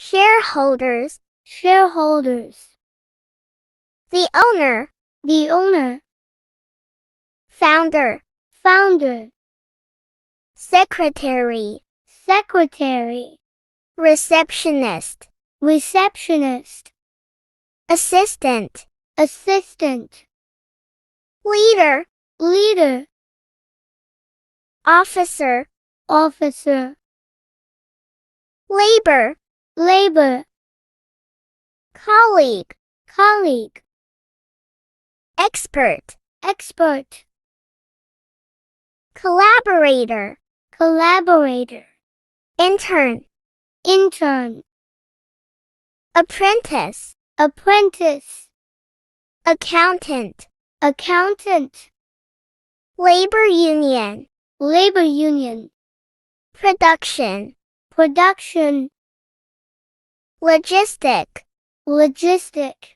shareholders, shareholders, the owner, founder, founder, secretary, secretary, receptionist, receptionist, assistant, assistant, leader, leader, officer, officer, labor, labor, colleague, colleague, expert, expert, collaborator, collaborator, intern, intern, apprentice, apprentice, accountant, accountant, labor union, labor union, production, production, logistic, logistic,